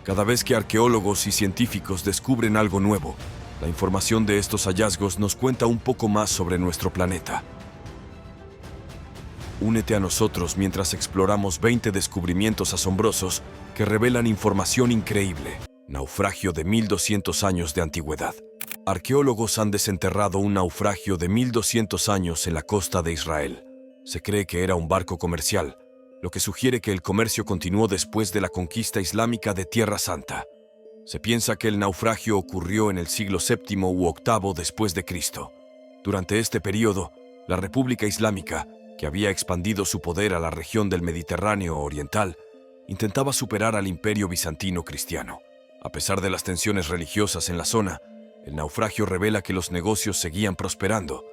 Cada vez que arqueólogos y científicos descubren algo nuevo, la información de estos hallazgos nos cuenta un poco más sobre nuestro planeta. Únete a nosotros mientras exploramos 20 descubrimientos asombrosos que revelan información increíble. Naufragio de 1200 años de antigüedad. Arqueólogos han desenterrado un naufragio de 1200 años en la costa de Israel. Se cree que era un barco comercial, lo que sugiere que el comercio continuó después de la conquista islámica de Tierra Santa. Se piensa que el naufragio ocurrió en el siglo VII u VIII después de Cristo. Durante este periodo, la República Islámica, que había expandido su poder a la región del Mediterráneo oriental, intentaba superar al Imperio Bizantino cristiano. A pesar de las tensiones religiosas en la zona, el naufragio revela que los negocios seguían prosperando,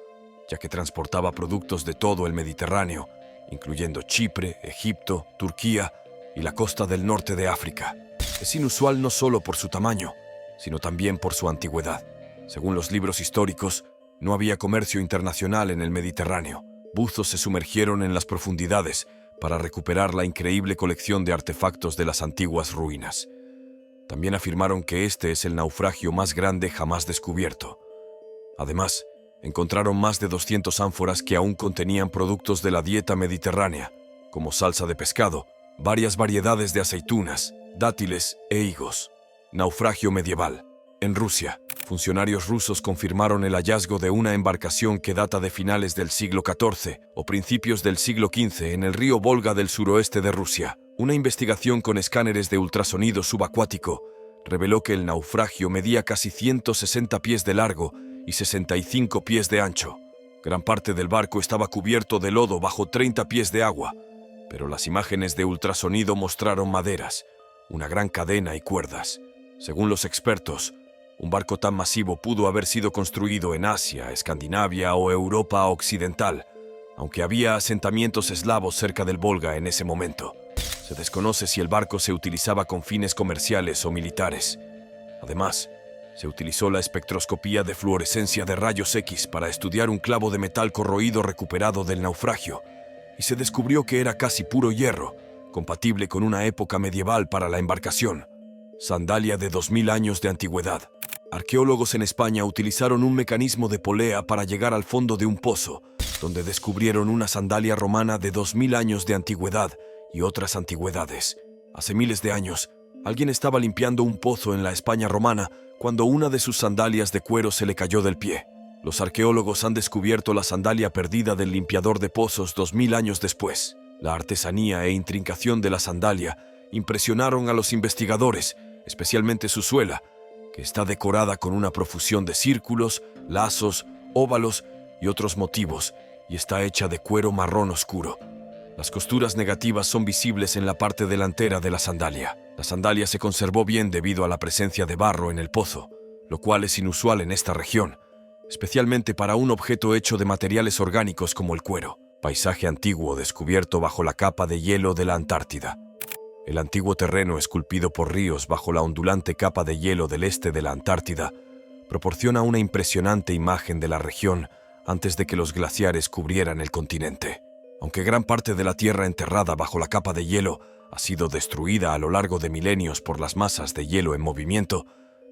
ya que transportaba productos de todo el Mediterráneo, incluyendo Chipre, Egipto, Turquía y la costa del norte de África. Es inusual no solo por su tamaño, sino también por su antigüedad. Según los libros históricos, no había comercio internacional en el Mediterráneo. Buzos se sumergieron en las profundidades para recuperar la increíble colección de artefactos de las antiguas ruinas. También afirmaron que este es el naufragio más grande jamás descubierto. Además, encontraron más de 200 ánforas que aún contenían productos de la dieta mediterránea, como salsa de pescado, varias variedades de aceitunas, dátiles e higos. Naufragio medieval. En Rusia, funcionarios rusos confirmaron el hallazgo de una embarcación que data de finales del siglo XIV o principios del siglo XV en el río Volga del suroeste de Rusia. Una investigación con escáneres de ultrasonido subacuático reveló que el naufragio medía casi 160 pies de largo y 65 pies de ancho. Gran parte del barco estaba cubierto de lodo bajo 30 pies de agua, pero las imágenes de ultrasonido mostraron maderas, una gran cadena y cuerdas. Según los expertos, un barco tan masivo pudo haber sido construido en Asia, Escandinavia o Europa occidental, aunque había asentamientos eslavos cerca del Volga en ese momento. Se desconoce si el barco se utilizaba con fines comerciales o militares. Además, se utilizó la espectroscopía de fluorescencia de rayos X para estudiar un clavo de metal corroído recuperado del naufragio, y se descubrió que era casi puro hierro, compatible con una época medieval para la embarcación. Sandalia de 2000 años de antigüedad. Arqueólogos en España utilizaron un mecanismo de polea para llegar al fondo de un pozo, donde descubrieron una sandalia romana de 2000 años de antigüedad y otras antigüedades. Hace miles de años, alguien estaba limpiando un pozo en la España romana cuando una de sus sandalias de cuero se le cayó del pie. Los arqueólogos han descubierto la sandalia perdida del limpiador de pozos 2000 años después. La artesanía e intrincación de la sandalia impresionaron a los investigadores, especialmente su suela, que está decorada con una profusión de círculos, lazos, óvalos y otros motivos, y está hecha de cuero marrón oscuro. Las costuras negativas son visibles en la parte delantera de la sandalia. La sandalia se conservó bien debido a la presencia de barro en el pozo, lo cual es inusual en esta región, especialmente para un objeto hecho de materiales orgánicos como el cuero. Paisaje antiguo descubierto bajo la capa de hielo de la Antártida. El antiguo terreno esculpido por ríos bajo la ondulante capa de hielo del este de la Antártida proporciona una impresionante imagen de la región antes de que los glaciares cubrieran el continente. Aunque gran parte de la tierra enterrada bajo la capa de hielo ha sido destruida a lo largo de milenios por las masas de hielo en movimiento,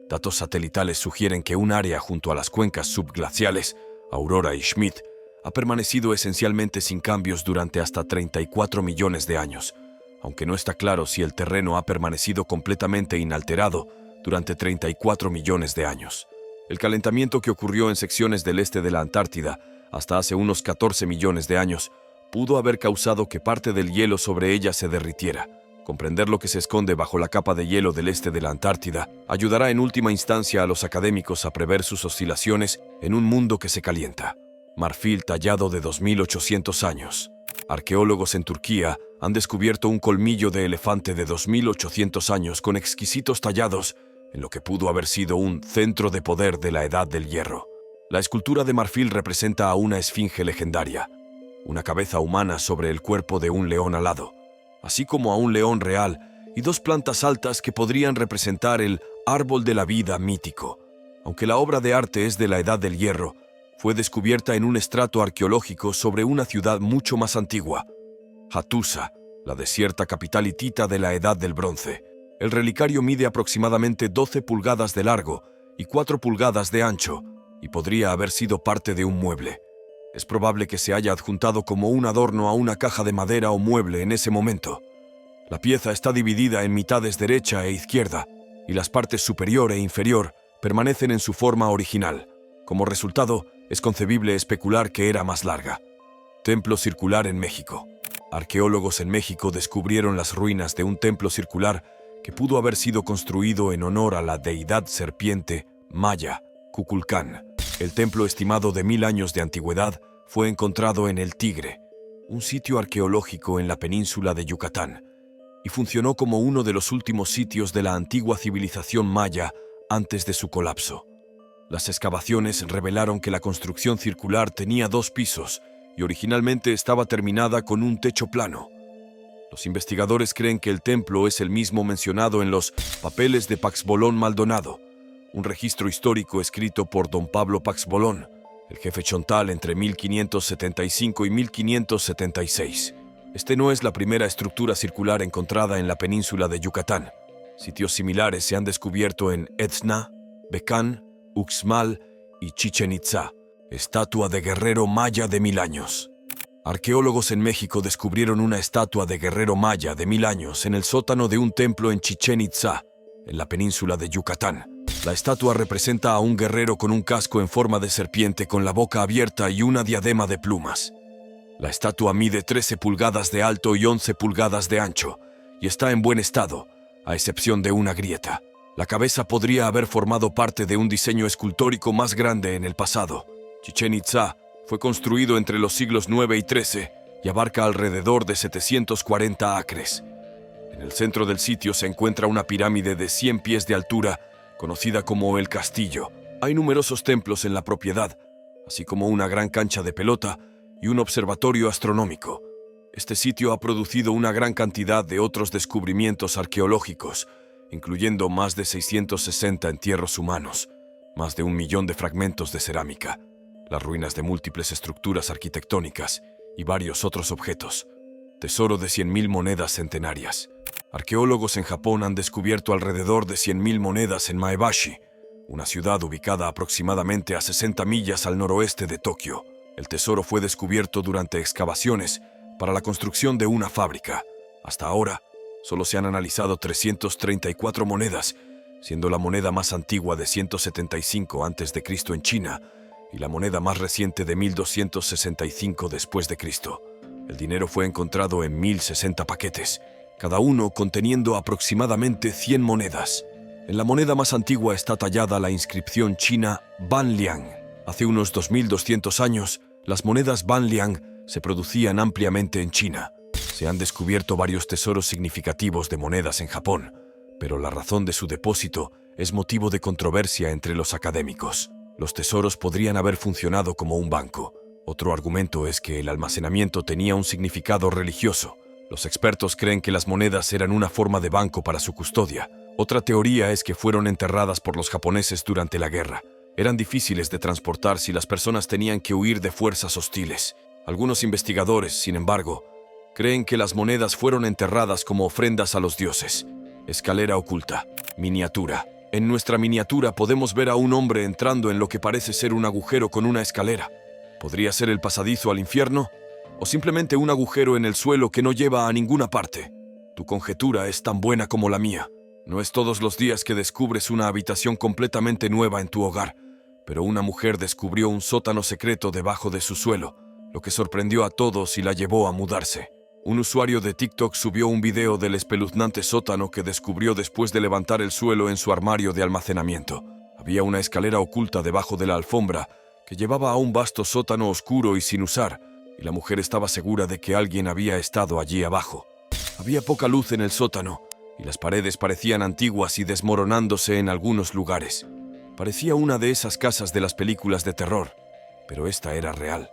datos satelitales sugieren que un área junto a las cuencas subglaciales, Aurora y Schmidt, ha permanecido esencialmente sin cambios durante hasta 34 millones de años, aunque no está claro si el terreno ha permanecido completamente inalterado durante 34 millones de años. El calentamiento que ocurrió en secciones del este de la Antártida hasta hace unos 14 millones de años pudo haber causado que parte del hielo sobre ella se derritiera. Comprender lo que se esconde bajo la capa de hielo del este de la Antártida ayudará en última instancia a los académicos a prever sus oscilaciones en un mundo que se calienta. Marfil tallado de 2800 años. Arqueólogos en Turquía han descubierto un colmillo de elefante de 2800 años con exquisitos tallados en lo que pudo haber sido un centro de poder de la Edad del Hierro. La escultura de marfil representa a una esfinge legendaria, una cabeza humana sobre el cuerpo de un león alado, así como a un león real y dos plantas altas que podrían representar el árbol de la vida mítico. Aunque la obra de arte es de la Edad del Hierro, fue descubierta en un estrato arqueológico sobre una ciudad mucho más antigua, Hattusa, la desierta capital hitita de la Edad del Bronce. El relicario mide aproximadamente 12 pulgadas de largo y 4 pulgadas de ancho, y podría haber sido parte de un mueble. Es probable que se haya adjuntado como un adorno a una caja de madera o mueble en ese momento. La pieza está dividida en mitades derecha e izquierda, y las partes superior e inferior permanecen en su forma original. Como resultado, es concebible especular que era más larga. Templo circular en México. Arqueólogos en México descubrieron las ruinas de un templo circular que pudo haber sido construido en honor a la deidad serpiente maya, Kukulcán. El templo, estimado de 1000 años de antigüedad, fue encontrado en El Tigre, un sitio arqueológico en la península de Yucatán, y funcionó como uno de los últimos sitios de la antigua civilización maya antes de su colapso. Las excavaciones revelaron que la construcción circular tenía 2 pisos y originalmente estaba terminada con un techo plano. Los investigadores creen que el templo es el mismo mencionado en los Papeles de Pax Bolón Maldonado, un registro histórico escrito por don Pablo Pax Bolón, el jefe chontal entre 1575 y 1576. Este no es la primera estructura circular encontrada en la península de Yucatán. Sitios similares se han descubierto en Etzna, Becán, Uxmal y Chichén Itzá. Estatua de guerrero maya de 1000 años. Arqueólogos en México descubrieron una estatua de guerrero maya de 1000 años en el sótano de un templo en Chichén Itzá, en la península de Yucatán. La estatua representa a un guerrero con un casco en forma de serpiente con la boca abierta y una diadema de plumas. La estatua mide 13 pulgadas de alto y 11 pulgadas de ancho, y está en buen estado, a excepción de una grieta. La cabeza podría haber formado parte de un diseño escultórico más grande en el pasado. Chichén Itzá fue construido entre los siglos IX y XIII y abarca alrededor de 740 acres. En el centro del sitio se encuentra una pirámide de 100 pies de altura, conocida como El Castillo. Hay numerosos templos en la propiedad, así como una gran cancha de pelota y un observatorio astronómico. Este sitio ha producido una gran cantidad de otros descubrimientos arqueológicos, incluyendo más de 660 entierros humanos, más de 1 millón de fragmentos de cerámica, las ruinas de múltiples estructuras arquitectónicas y varios otros objetos. Tesoro de 100.000 monedas centenarias. Arqueólogos en Japón han descubierto alrededor de 100.000 monedas en Maebashi, una ciudad ubicada aproximadamente a 60 millas al noroeste de Tokio. El tesoro fue descubierto durante excavaciones para la construcción de una fábrica. Hasta ahora, solo se han analizado 334 monedas, siendo la moneda más antigua de 175 a.C. en China y la moneda más reciente de 1265 después de Cristo. El dinero fue encontrado en 1060 paquetes, cada uno conteniendo aproximadamente 100 monedas. En la moneda más antigua está tallada la inscripción china Banliang. Hace unos 2200 años, las monedas Banliang se producían ampliamente en China. Se han descubierto varios tesoros significativos de monedas en Japón, pero la razón de su depósito es motivo de controversia entre los académicos. Los tesoros podrían haber funcionado como un banco. Otro argumento es que el almacenamiento tenía un significado religioso. Los expertos creen que las monedas eran una forma de banco para su custodia. Otra teoría es que fueron enterradas por los japoneses durante la guerra. Eran difíciles de transportar si las personas tenían que huir de fuerzas hostiles. Algunos investigadores, sin embargo, creen que las monedas fueron enterradas como ofrendas a los dioses. Escalera oculta. Miniatura. En nuestra miniatura podemos ver a un hombre entrando en lo que parece ser un agujero con una escalera. ¿Podría ser el pasadizo al infierno? ¿O simplemente un agujero en el suelo que no lleva a ninguna parte? Tu conjetura es tan buena como la mía. No es todos los días que descubres una habitación completamente nueva en tu hogar, pero una mujer descubrió un sótano secreto debajo de su suelo, lo que sorprendió a todos y la llevó a mudarse. Un usuario de TikTok subió un video del espeluznante sótano que descubrió después de levantar el suelo en su armario de almacenamiento. Había una escalera oculta debajo de la alfombra que llevaba a un vasto sótano oscuro y sin usar, y la mujer estaba segura de que alguien había estado allí abajo. Había poca luz en el sótano, y las paredes parecían antiguas y desmoronándose en algunos lugares. Parecía una de esas casas de las películas de terror, pero esta era real.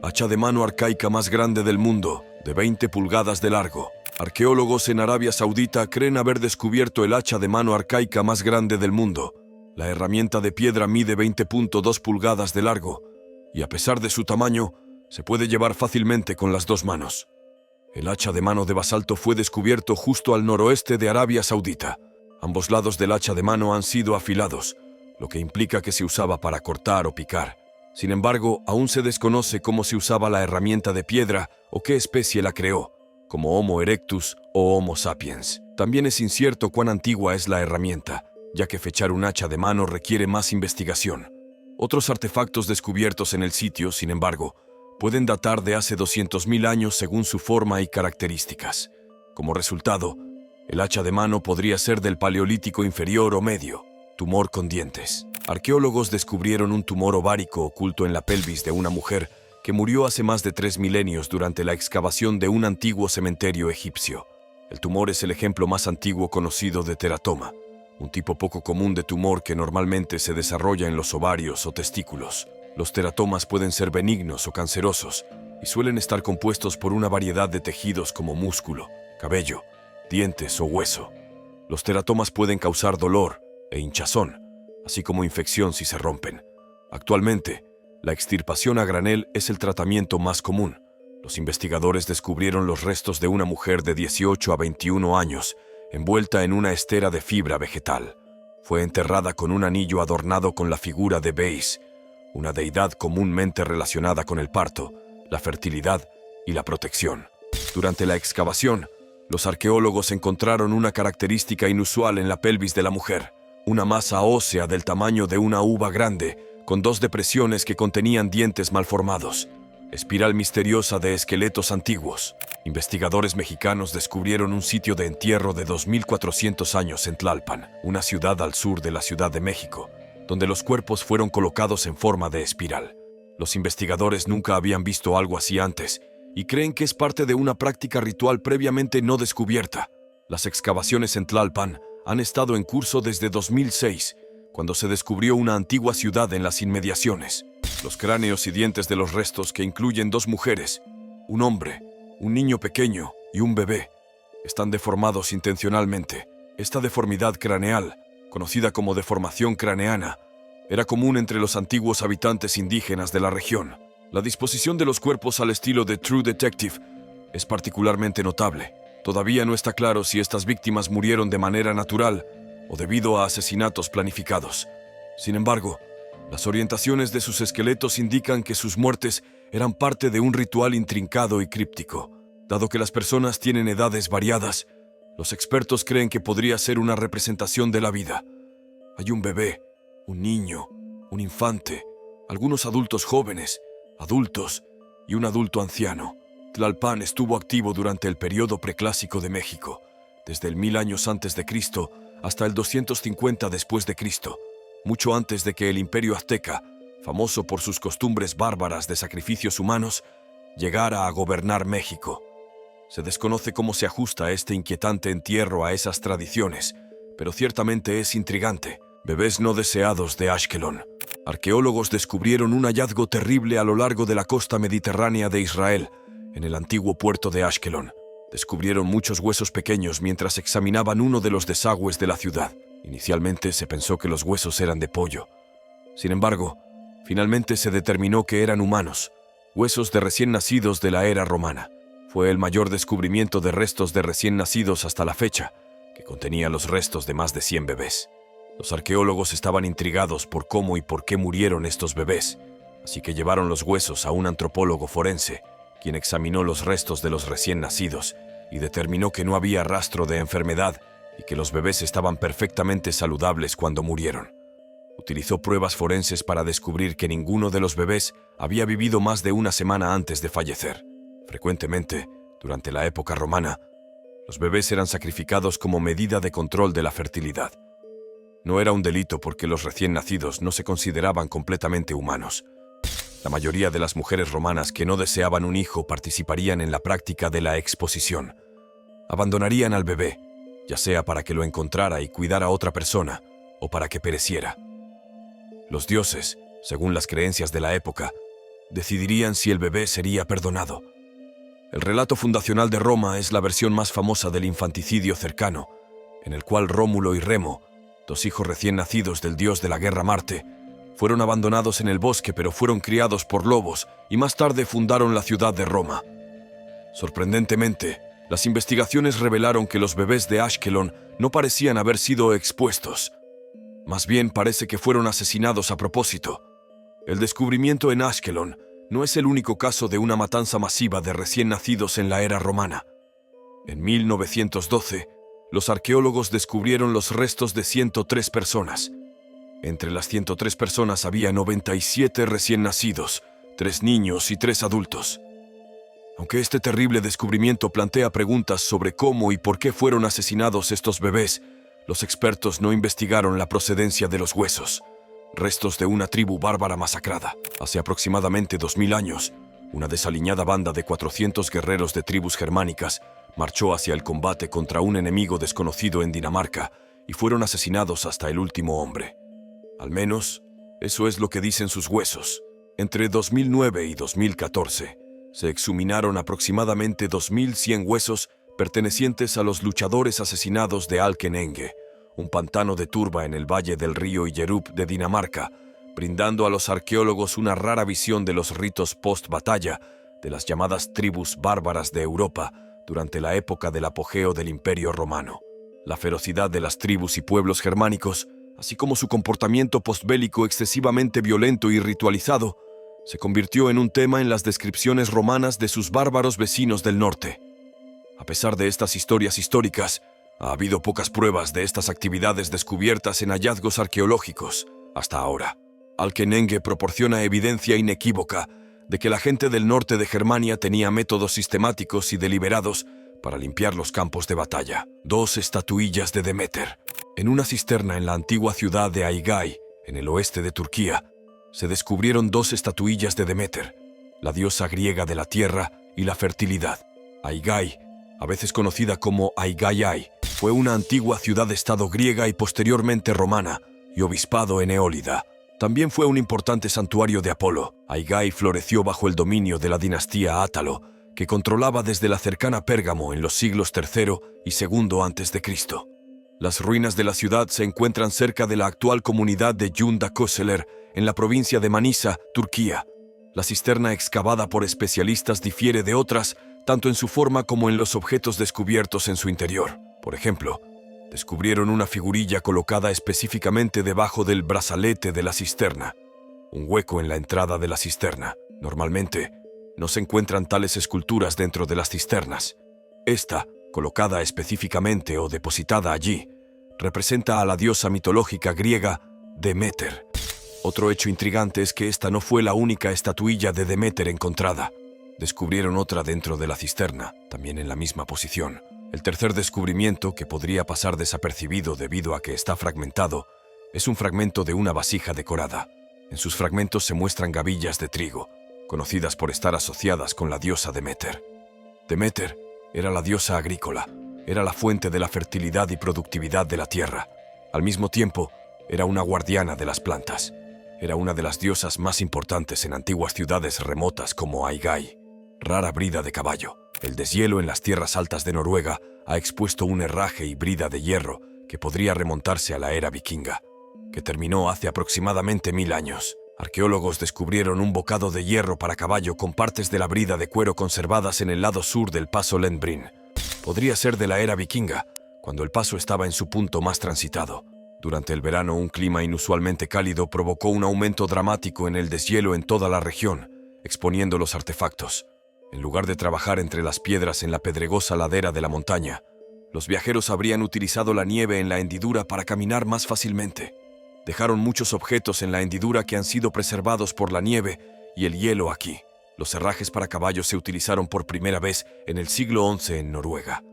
Hacha de mano arcaica más grande del mundo, de 20 pulgadas de largo. Arqueólogos en Arabia Saudita creen haber descubierto el hacha de mano arcaica más grande del mundo. La herramienta de piedra mide 20.2 pulgadas de largo, y a pesar de su tamaño, se puede llevar fácilmente con las 2 manos. El hacha de mano de basalto fue descubierto justo al noroeste de Arabia Saudita. Ambos lados del hacha de mano han sido afilados, lo que implica que se usaba para cortar o picar. Sin embargo, aún se desconoce cómo se usaba la herramienta de piedra o qué especie la creó, como Homo erectus o Homo sapiens. También es incierto cuán antigua es la herramienta, ya que fechar un hacha de mano requiere más investigación. Otros artefactos descubiertos en el sitio, sin embargo, pueden datar de hace 200.000 años según su forma y características. Como resultado, el hacha de mano podría ser del Paleolítico inferior o medio. Tumor con dientes. Arqueólogos descubrieron un tumor ovárico oculto en la pelvis de una mujer que murió hace más de 3 milenios durante la excavación de un antiguo cementerio egipcio. El tumor es el ejemplo más antiguo conocido de teratoma, un tipo poco común de tumor que normalmente se desarrolla en los ovarios o testículos. Los teratomas pueden ser benignos o cancerosos y suelen estar compuestos por una variedad de tejidos como músculo, cabello, dientes o hueso. Los teratomas pueden causar dolor e hinchazón, así como infección si se rompen. Actualmente, la extirpación a granel es el tratamiento más común. Los investigadores descubrieron los restos de una mujer de 18 a 21 años, envuelta en una estera de fibra vegetal. Fue enterrada con un anillo adornado con la figura de Beis, una deidad comúnmente relacionada con el parto, la fertilidad y la protección. Durante la excavación, los arqueólogos encontraron una característica inusual en la pelvis de la mujer, una masa ósea del tamaño de una uva grande, con 2 depresiones que contenían dientes malformados. Espiral misteriosa de esqueletos antiguos. Investigadores mexicanos descubrieron un sitio de entierro de 2.400 años en Tlalpan, una ciudad al sur de la Ciudad de México, donde los cuerpos fueron colocados en forma de espiral. Los investigadores nunca habían visto algo así antes y creen que es parte de una práctica ritual previamente no descubierta. Las excavaciones en Tlalpan han estado en curso desde 2006, cuando se descubrió una antigua ciudad en las inmediaciones. Los cráneos y dientes de los restos, que incluyen 2 mujeres, un hombre, un niño pequeño y un bebé, están deformados intencionalmente. Esta deformidad craneal, conocida como deformación craneana, era común entre los antiguos habitantes indígenas de la región. La disposición de los cuerpos al estilo de True Detective es particularmente notable. Todavía no está claro si estas víctimas murieron de manera natural o debido a asesinatos planificados. Sin embargo, las orientaciones de sus esqueletos indican que sus muertes eran parte de un ritual intrincado y críptico. Dado que las personas tienen edades variadas, los expertos creen que podría ser una representación de la vida. Hay un bebé, un niño, un infante, algunos adultos jóvenes, adultos y un adulto anciano. Tlalpan estuvo activo durante el periodo preclásico de México, desde el 1000 años antes de Cristo hasta el 250 después de Cristo, mucho antes de que el Imperio Azteca, famoso por sus costumbres bárbaras de sacrificios humanos, llegara a gobernar México. Se desconoce cómo se ajusta este inquietante entierro a esas tradiciones, pero ciertamente es intrigante. Bebés no deseados de Ashkelon. Arqueólogos descubrieron un hallazgo terrible a lo largo de la costa mediterránea de Israel, en el antiguo puerto de Ashkelon. Descubrieron muchos huesos pequeños mientras examinaban uno de los desagües de la ciudad. Inicialmente se pensó que los huesos eran de pollo. Sin embargo, finalmente se determinó que eran humanos, huesos de recién nacidos de la era romana. Fue el mayor descubrimiento de restos de recién nacidos hasta la fecha, que contenía los restos de más de 100 bebés. Los arqueólogos estaban intrigados por cómo y por qué murieron estos bebés, así que llevaron los huesos a un antropólogo forense, quien examinó los restos de los recién nacidos y determinó que no había rastro de enfermedad y que los bebés estaban perfectamente saludables cuando murieron. Utilizó pruebas forenses para descubrir que ninguno de los bebés había vivido más de una semana antes de fallecer. Frecuentemente, durante la época romana, los bebés eran sacrificados como medida de control de la fertilidad. No era un delito porque los recién nacidos no se consideraban completamente humanos. La mayoría de las mujeres romanas que no deseaban un hijo participarían en la práctica de la exposición. Abandonarían al bebé, ya sea para que lo encontrara y cuidara a otra persona, o para que pereciera. Los dioses, según las creencias de la época, decidirían si el bebé sería perdonado. El relato fundacional de Roma es la versión más famosa del infanticidio cercano, en el cual Rómulo y Remo, 2 hijos recién nacidos del dios de la guerra Marte, fueron abandonados en el bosque pero fueron criados por lobos y más tarde fundaron la ciudad de Roma. Sorprendentemente, las investigaciones revelaron que los bebés de Ashkelon no parecían haber sido expuestos. Más bien parece que fueron asesinados a propósito. El descubrimiento en Ashkelon no es el único caso de una matanza masiva de recién nacidos en la era romana. En 1912, los arqueólogos descubrieron los restos de 103 personas. Entre las 103 personas había 97 recién nacidos, 3 niños y 3 adultos. Aunque este terrible descubrimiento plantea preguntas sobre cómo y por qué fueron asesinados estos bebés, los expertos no investigaron la procedencia de los huesos, restos de una tribu bárbara masacrada. Hace aproximadamente 2000 años, una desaliñada banda de 400 guerreros de tribus germánicas marchó hacia el combate contra un enemigo desconocido en Dinamarca y fueron asesinados hasta el último hombre. Al menos, eso es lo que dicen sus huesos. Entre 2009 y 2014, se exhumaron aproximadamente 2100 huesos pertenecientes a los luchadores asesinados de Alkenenge, un pantano de turba en el valle del río Ijerup de Dinamarca, brindando a los arqueólogos una rara visión de los ritos post-batalla de las llamadas tribus bárbaras de Europa durante la época del apogeo del Imperio Romano. La ferocidad de las tribus y pueblos germánicos, así como su comportamiento postbélico excesivamente violento y ritualizado, se convirtió en un tema en las descripciones romanas de sus bárbaros vecinos del norte. A pesar de estas historias históricas, ha habido pocas pruebas de estas actividades descubiertas en hallazgos arqueológicos hasta ahora. Alkenenge proporciona evidencia inequívoca de que la gente del norte de Germania tenía métodos sistemáticos y deliberados para limpiar los campos de batalla. 2 estatuillas de Deméter. En una cisterna en la antigua ciudad de Aygay, en el oeste de Turquía, se descubrieron 2 estatuillas de Deméter, la diosa griega de la tierra y la fertilidad. Aygay, a veces conocida como Aygaiai, fue una antigua ciudad-estado griega y posteriormente romana, y obispado en Eólida. También fue un importante santuario de Apolo. Aygay floreció bajo el dominio de la dinastía Átalo, que controlaba desde la cercana Pérgamo en los siglos III y II a.C. Las ruinas de la ciudad se encuentran cerca de la actual comunidad de Yunda Köseler, en la provincia de Manisa, Turquía. La cisterna excavada por especialistas difiere de otras, tanto en su forma como en los objetos descubiertos en su interior. Por ejemplo, descubrieron una figurilla colocada específicamente debajo del brazalete de la cisterna, un hueco en la entrada de la cisterna. Normalmente, no se encuentran tales esculturas dentro de las cisternas. Esta, colocada específicamente o depositada allí, representa a la diosa mitológica griega Deméter. Otro hecho intrigante es que esta no fue la única estatuilla de Deméter encontrada. Descubrieron otra dentro de la cisterna, también en la misma posición. El tercer descubrimiento, que podría pasar desapercibido debido a que está fragmentado, es un fragmento de una vasija decorada. En sus fragmentos se muestran gavillas de trigo, conocidas por estar asociadas con la diosa Deméter. Deméter era la diosa agrícola, era la fuente de la fertilidad y productividad de la tierra. Al mismo tiempo, era una guardiana de las plantas. Era una de las diosas más importantes en antiguas ciudades remotas como Aygay. Rara brida de caballo. El deshielo en las tierras altas de Noruega ha expuesto un herraje y brida de hierro que podría remontarse a la era vikinga, que terminó hace aproximadamente 1000 años. Arqueólogos descubrieron un bocado de hierro para caballo con partes de la brida de cuero conservadas en el lado sur del paso Lendbrin. Podría ser de la era vikinga, cuando el paso estaba en su punto más transitado. Durante el verano, un clima inusualmente cálido provocó un aumento dramático en el deshielo en toda la región, exponiendo los artefactos. En lugar de trabajar entre las piedras en la pedregosa ladera de la montaña, los viajeros habrían utilizado la nieve en la hendidura para caminar más fácilmente. Dejaron muchos objetos en la hendidura que han sido preservados por la nieve y el hielo aquí. Los herrajes para caballos se utilizaron por primera vez en el siglo XI en Noruega.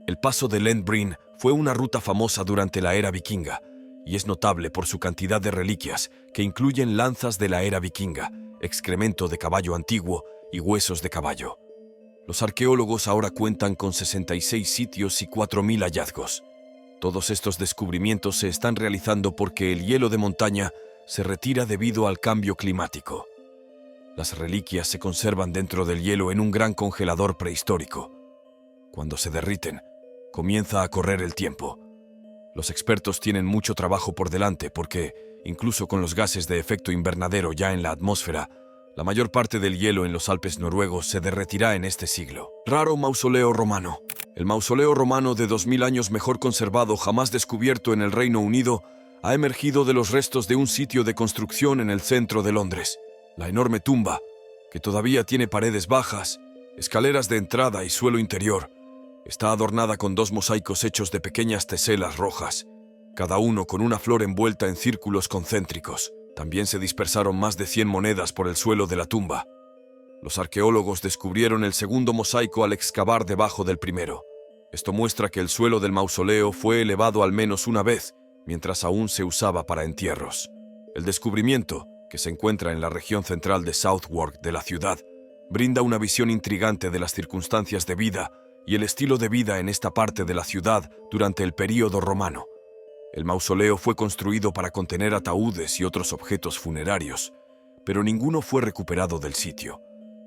El paso de Lendbrin fue una ruta famosa durante la era vikinga, y es notable por su cantidad de reliquias que incluyen lanzas de la era vikinga, excremento de caballo antiguo y huesos de caballo. Los arqueólogos ahora cuentan con 66 sitios y 4000 hallazgos. Todos estos descubrimientos se están realizando porque el hielo de montaña se retira debido al cambio climático. Las reliquias se conservan dentro del hielo en un gran congelador prehistórico. Cuando se derriten, comienza a correr el tiempo. Los expertos tienen mucho trabajo por delante porque, incluso con los gases de efecto invernadero ya en la atmósfera, La mayor parte del hielo en los Alpes noruegos se derretirá en este siglo. Raro mausoleo romano. El mausoleo romano de 2000 años mejor conservado jamás descubierto en el Reino Unido ha emergido de los restos de un sitio de construcción en el centro de Londres. La enorme tumba, que todavía tiene paredes bajas, escaleras de entrada y suelo interior, está adornada con 2 mosaicos hechos de pequeñas teselas rojas, cada uno con una flor envuelta en círculos concéntricos. También se dispersaron más de 100 monedas por el suelo de la tumba. Los arqueólogos descubrieron el segundo mosaico al excavar debajo del primero. Esto muestra que el suelo del mausoleo fue elevado al menos una vez, mientras aún se usaba para entierros. El descubrimiento, que se encuentra en la región central de Southwark de la ciudad, brinda una visión intrigante de las circunstancias de vida y el estilo de vida en esta parte de la ciudad durante el período romano. El mausoleo fue construido para contener ataúdes y otros objetos funerarios, pero ninguno fue recuperado del sitio.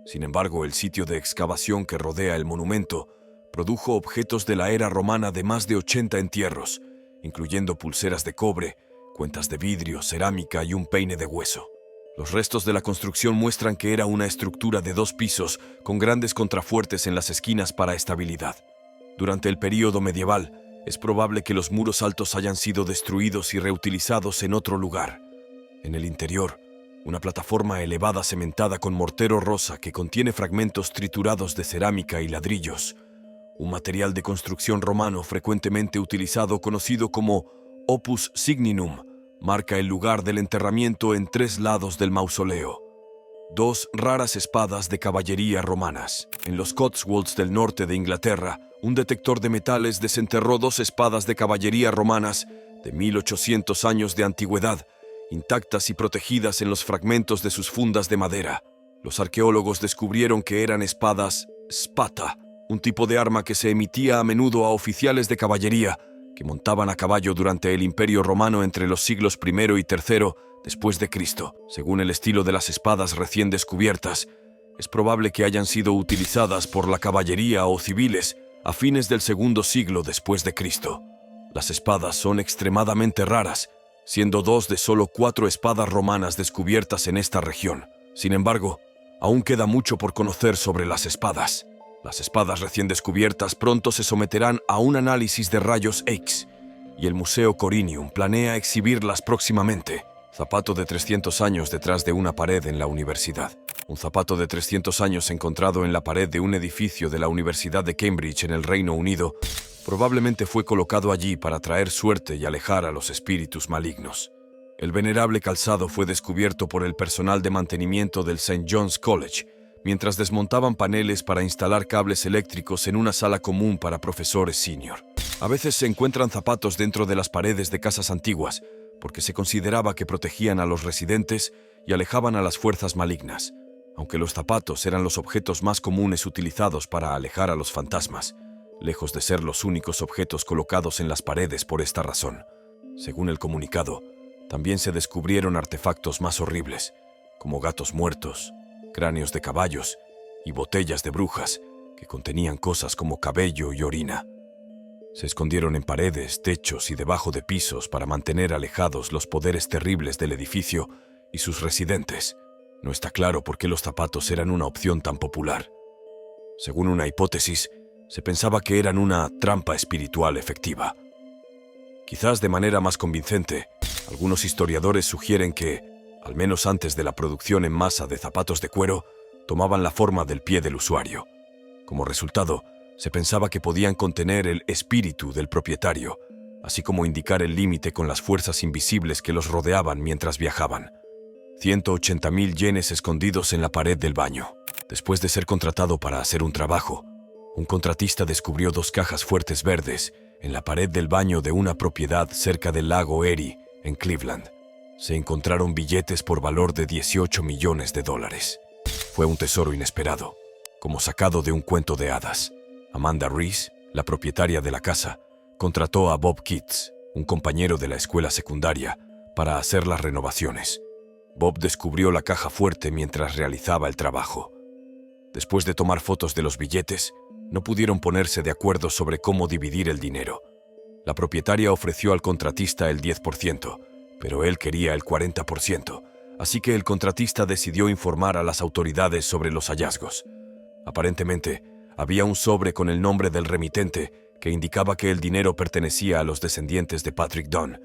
Sin embargo, el sitio de excavación que rodea el monumento produjo objetos de la era romana de más de 80 entierros, incluyendo pulseras de cobre, cuentas de vidrio, cerámica y un peine de hueso. Los restos de la construcción muestran que era una estructura de 2 pisos con grandes contrafuertes en las esquinas para estabilidad. Durante el período medieval, es probable que los muros altos hayan sido destruidos y reutilizados en otro lugar. En el interior, una plataforma elevada cementada con mortero rosa que contiene fragmentos triturados de cerámica y ladrillos, un material de construcción romano frecuentemente utilizado conocido como opus signinum, marca el lugar del enterramiento en 3 lados del mausoleo. 2 raras espadas de caballería romanas. En los Cotswolds del norte de Inglaterra, un detector de metales desenterró 2 espadas de caballería romanas de 1800 años de antigüedad, intactas y protegidas en los fragmentos de sus fundas de madera. Los arqueólogos descubrieron que eran espadas spata, un tipo de arma que se emitía a menudo a oficiales de caballería que montaban a caballo durante el Imperio Romano entre los siglos I y III después de Cristo. Según el estilo de las espadas recién descubiertas, es probable que hayan sido utilizadas por la caballería o civiles a fines del segundo siglo después de Cristo. Las espadas son extremadamente raras, siendo 2 de solo 4 espadas romanas descubiertas en esta región. Sin embargo, aún queda mucho por conocer sobre las espadas. Las espadas recién descubiertas pronto se someterán a un análisis de rayos X, y el Museo Corinium planea exhibirlas próximamente. Zapato de 300 años detrás de una pared en la universidad. Un zapato de 300 años encontrado en la pared de un edificio de la Universidad de Cambridge en el Reino Unido probablemente fue colocado allí para traer suerte y alejar a los espíritus malignos. El venerable calzado fue descubierto por el personal de mantenimiento del St. John's College mientras desmontaban paneles para instalar cables eléctricos en una sala común para profesores senior. A veces se encuentran zapatos dentro de las paredes de casas antiguas, porque se consideraba que protegían a los residentes y alejaban a las fuerzas malignas, aunque los zapatos eran los objetos más comunes utilizados para alejar a los fantasmas, lejos de ser los únicos objetos colocados en las paredes por esta razón. Según el comunicado, también se descubrieron artefactos más horribles, como gatos muertos, cráneos de caballos y botellas de brujas que contenían cosas como cabello y orina. Se escondieron en paredes, techos y debajo de pisos para mantener alejados los poderes terribles del edificio y sus residentes. No está claro por qué los zapatos eran una opción tan popular. Según una hipótesis, se pensaba que eran una trampa espiritual efectiva. Quizás de manera más convincente, algunos historiadores sugieren que, al menos antes de la producción en masa de zapatos de cuero, tomaban la forma del pie del usuario. Como resultado, se pensaba que podían contener el espíritu del propietario, así como indicar el límite con las fuerzas invisibles que los rodeaban mientras viajaban. 180.000 yenes escondidos en la pared del baño. Después de ser contratado para hacer un trabajo, un contratista descubrió 2 cajas fuertes verdes en la pared del baño de una propiedad cerca del lago Erie, en Cleveland. Se encontraron billetes por valor de $18 millones. Fue un tesoro inesperado, como sacado de un cuento de hadas. Amanda Reese, la propietaria de la casa, contrató a Bob Kitts, un compañero de la escuela secundaria, para hacer las renovaciones. Bob descubrió la caja fuerte mientras realizaba el trabajo. Después de tomar fotos de los billetes, no pudieron ponerse de acuerdo sobre cómo dividir el dinero. La propietaria ofreció al contratista el 10%, pero él quería el 40%, así que el contratista decidió informar a las autoridades sobre los hallazgos. Aparentemente, había un sobre con el nombre del remitente que indicaba que el dinero pertenecía a los descendientes de Patrick Dunn.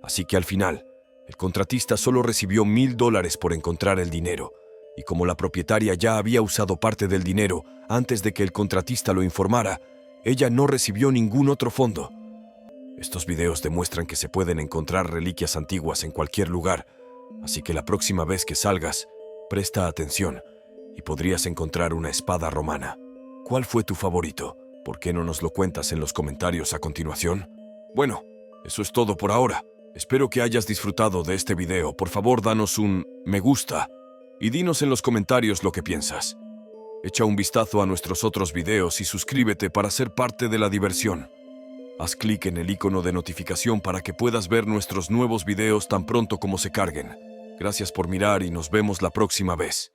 Así que al final, el contratista solo recibió $1,000 por encontrar el dinero, y como la propietaria ya había usado parte del dinero antes de que el contratista lo informara, ella no recibió ningún otro fondo. Estos videos demuestran que se pueden encontrar reliquias antiguas en cualquier lugar, así que la próxima vez que salgas, presta atención y podrías encontrar una espada romana. ¿Cuál fue tu favorito? ¿Por qué no nos lo cuentas en los comentarios a continuación? Bueno, eso es todo por ahora. Espero que hayas disfrutado de este video. Por favor, danos un me gusta y dinos en los comentarios lo que piensas. Echa un vistazo a nuestros otros videos y suscríbete para ser parte de la diversión. Haz clic en el icono de notificación para que puedas ver nuestros nuevos videos tan pronto como se carguen. Gracias por mirar y nos vemos la próxima vez.